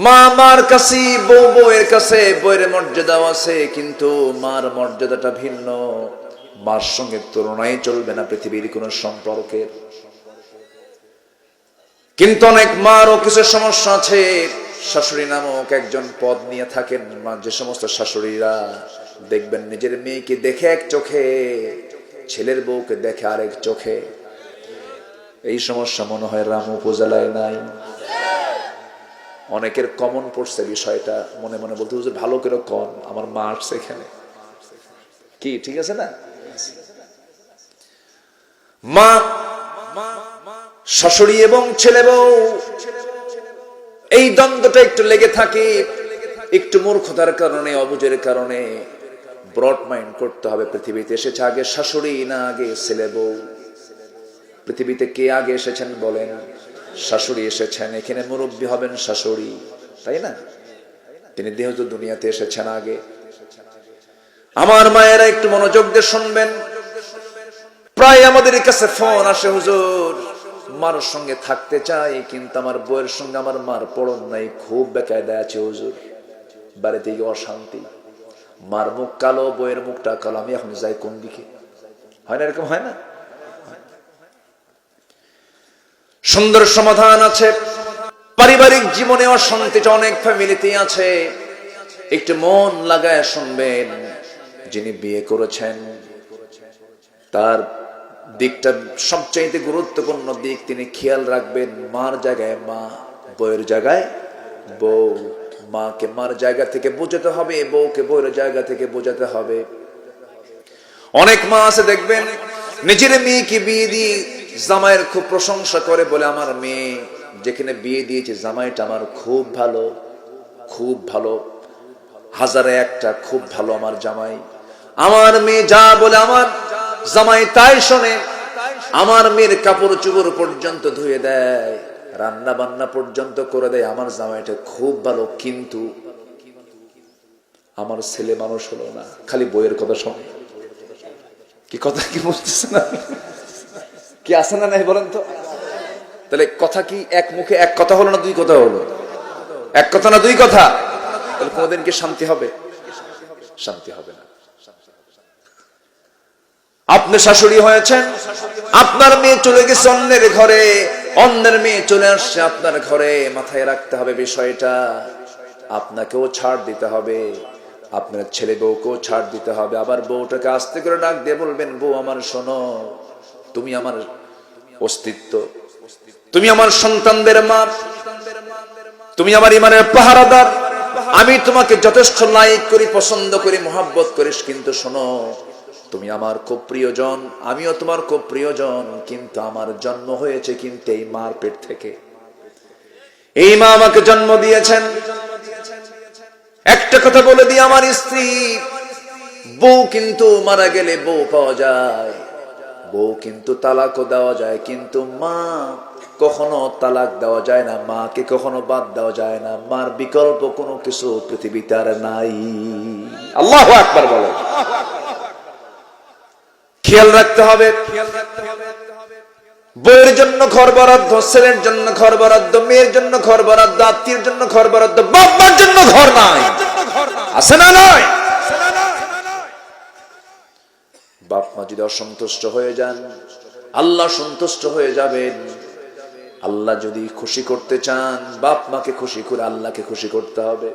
মা মার কাছে, বউ বউয়ের কাছে বউয়ের মর্যাদাও আছে, কিন্তু মার মর্যাদাটা ভিন্ন। মার সঙ্গে তুলনায় চলবে না পৃথিবীর কোন সম্পর্কের। কিন্তু অনেক মারও কিছু সমস্যা আছে। শাশুড়ি নামক একজন পদ নিয়ে থাকেন। যে সমস্ত শাশুড়িরা দেখবেন নিজের মেয়েকে দেখে এক চোখে, ছেলের বউকে দেখে আরেক চোখে, এই সমস্যা মনে হয় রাম উপজেলায় নাই। অনেকের কমন পড়ছে বিষয়টা, মনে মনে বলতে হুজুর ভালো করে কম, আমার মা আসছে এখানে, কি ঠিক আছে না? মা, শাশুড়ি এবং ছেলে বউ, এই দ্বন্দ্বটা একটু লেগে থাকে। একটু মূর্খতার কারণে, অবুঝের কারণে। ব্রড মাইন্ড করতে হবে, পৃথিবীতে এসেছে আগে শাশুড়ি না আগে ছেলে বউ? পৃথিবীতে কে আগে এসেছেন বলেন? শাশুড়ি এসেছেন। এখানে মুরব্বী হবেন শাশুড়ি, তাই না? তিনি যেহেতু দুনিয়াতে এসেছেন আগে। আমার মায়েরা একটু মনোযোগ দিয়ে শুনবেন। প্রায় আমাদের কাছে ফোন আসে, হুজুর মার সঙ্গে থাকতে চাই, কিন্তু আমার বউয়ের সঙ্গে আমার মার পড়ন নাই, খুব বেকায়দায় আছে হুজুর, বাড়িতে গিয়ে অশান্তি, মার মুখ কালো, বউয়ের মুখটা কালো, আমি এখন যাই কোন দিকে? হয় না এরকম? হয় না? সুন্দর সমাধান আছে। পারিবারিক জীবনে অশান্তিটা অনেক ফ্যামিলিতে আছে। একটু মন লাগায় শুনবেন। যিনি বিয়ে করেছেন তার দিকটা সবচাইতে গুরুত্বপূর্ণ দিক, তিনি খেয়াল রাখবেন। মার জায়গায় মা, বউয়ের জায়গায় বউ। মাকে মার জায়গা থেকে বোঝাতে হবে, বউকে বউয়ের জায়গা থেকে বোঝাতে হবে। অনেক মা আছে দেখবেন নিজের মেয়েকে বিয়ে দিয়ে জামাইয়ের খুব প্রশংসা করে, বলে আমার মেয়ে যেখানে বিয়ে দিয়েছে জামাইটা আমার খুব ভালো, খুব ভালো, হাজারে একটা খুব ভালো আমার জামাই। আমার মেয়ে যা বলে আমার জামাই তাই শোনে। আমার মেয়ের কাপড় চোপড় পর্যন্ত ধুয়ে দেয়, রান্না বান্না পর্যন্ত করে দেয়, আমার জামাইটা খুব ভালো। কিন্তু আমার ছেলে মানুষ হলো না, খালি বইয়ের কথা শোনে। কি কথা কি বুঝতেছে না? কি আছে না নাই বলেন তো? তাহলে কথা কি এক মুখে এক কথা হলো না দুই কথা হলো? এক কথা না দুই কথা? তাহলে কোনদিন কি শান্তি হবে? শান্তি হবে না। আপনি শাশুড়ি হয়েছেন, আপনার মেয়ে চলে গেছে অন্যের ঘরে, অন্যের মেয়ে চলে আসছে আপনার ঘরে। মাথায় রাখতে হবে বিষয়টা, আপনাকেও ছাড় দিতে হবে, আপনার ছেলে বউকেও ছাড় দিতে হবে। আবার বউটাকে আস্তে করে ডাক দিয়ে বলবেন, বউ আমার শোনো, তুমি আমার অস্তিত্ব, তুমি আমার সন্তানদের মা, তুমি আমার ইমানের পাহারাদার। আমি তোমাকে যথেষ্ট লাইক করি, পছন্দ করি, মহব্বত করিস, কিন্তু শোনো, তুমি আমার খুব প্রিয়জন, আমিও তোমার খুব প্রিয়জন। কিন্তু আমার জন্ম হয়েছে কিন্তু এই মার পেট থেকে। এই মা আমাকে জন্ম দিয়েছেন। একটা কথা বলে দিই, আমার স্ত্রী, বউ কিন্তু মারা গেলে বউ পাওয়া যায়, বউ কিন্তু তালাকও দেওয়া যায়, কিন্তু মা কখনো তালাক দেওয়া যায় না, মাকে কখনো বাদ দেওয়া যায় না। মার বিকল্প কোনো কিছু পৃথিবীতে আর নাই। আল্লাহু আকবার বলো। খেয়াল রাখতে হবে। বউয়ের জন্য ঘর বরাদ্দ, ছেলের জন্য ঘর বরাদ্দ, মেয়ের জন্য ঘর বরাদ্দ, আত্মীয়ের জন্য ঘর বরাদ্দ, বাপ মার জন্য ঘর নাই। আছে না নাই? বাপ মা যদি অসন্তুষ্ট হয়ে যান, আল্লাহ সন্তুষ্ট হয়ে যাবেন। আল্লাহ যদি খুশি করতে চান, বাপ মাকে খুশি করে আল্লাহকে খুশি করতে হবে।